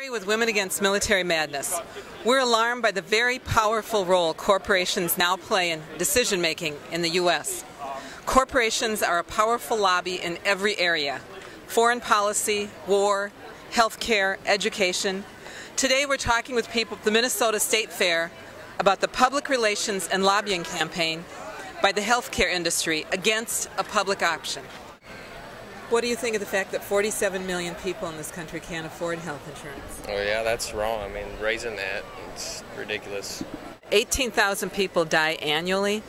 With Women Against Military Madness, we're alarmed by the very powerful role corporations now play in decision-making in the U.S. Corporations are a powerful lobby in every area: foreign policy, war, healthcare, education. Today we're talking with people at the Minn State Fair about the public relations and lobbying campaign by the healthcare industry against a public option. What do you think of the fact that 47 million people in this country can't afford health insurance? Oh yeah, that's wrong. I mean, raising that, it's ridiculous. 18,000 people die annually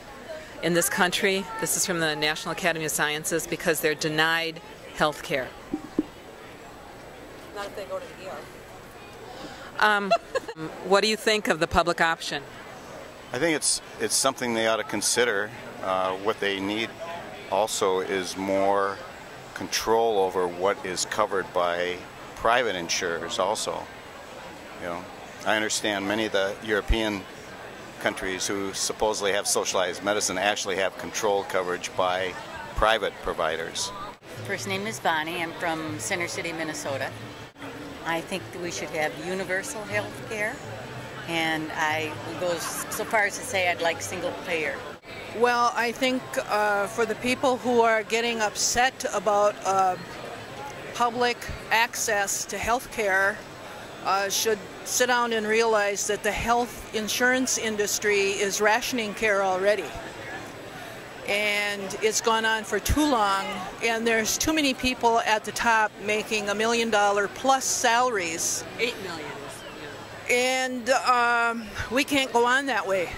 in this country. This is from the National Academy of Sciences because they're denied health care. Not if they go to the ER. What do you think of the public option? I think it's something they ought to consider. What they need also is more control over what is covered by private insurers also. You know, I understand many of the European countries who supposedly have socialized medicine actually have controlled coverage by private providers. First name is Bonnie. I'm from Center City, Minnesota. I think that we should have universal health care, and I would go so far as to say I'd like single payer. Well, I think for the people who are getting upset about public access to health care should sit down and realize that the health insurance industry is rationing care already. And it's gone on for too long, and there's too many people at the top making $1 million plus salaries. 8 million. And we can't go on that way.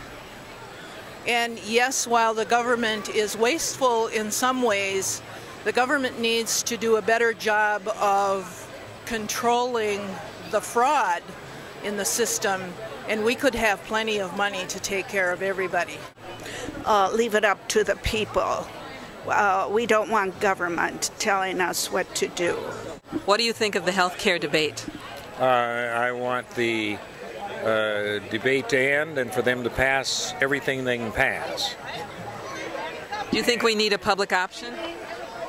And yes, while the government is wasteful in some ways, the government needs to do a better job of controlling the fraud in the system, and we could have plenty of money to take care of everybody. Leave it up to the people. We don't want government telling us what to do. What do you think of the health care debate? I want the debate to end and for them to pass everything they can pass. Do you think we need a public option?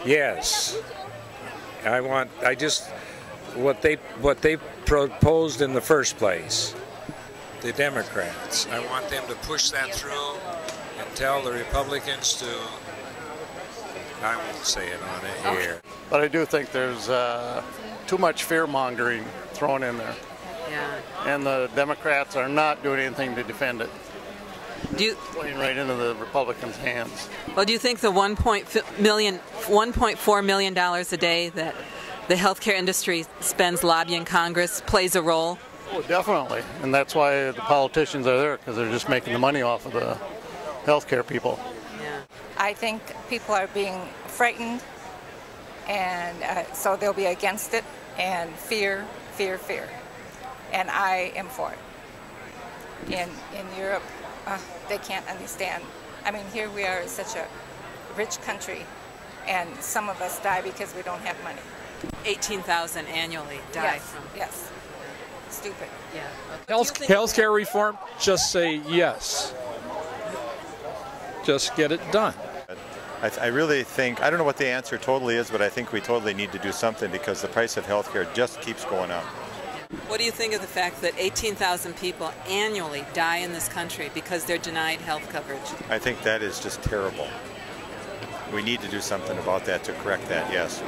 Yes. What they proposed in the first place, the Democrats. I want them to push that through and tell the Republicans to, I won't say it on air. But I do think there's too much fear-mongering thrown in there. Yeah. And the Democrats are not doing anything to defend it. Playing right into the Republicans' hands. Well, do you think the $1.4 million a day that the healthcare industry spends lobbying Congress plays a role? Oh, definitely. And that's why the politicians are there, because they're just making the money off of the healthcare people. Yeah. I think people are being frightened, and so they'll be against it, and fear. And I am for it. In Europe, they can't understand. I mean, here we are, such a rich country, and some of us die because we don't have money. 18,000 annually die from. Yes. Stupid. Yeah. Healthcare reform, just say yes. Just get it done. I really think, I don't know what the answer totally is, but I think we totally need to do something because the price of healthcare just keeps going up. What do you think of the fact that 18,000 people annually die in this country because they're denied health coverage? I think that is just terrible. We need to do something about that to correct that, yes.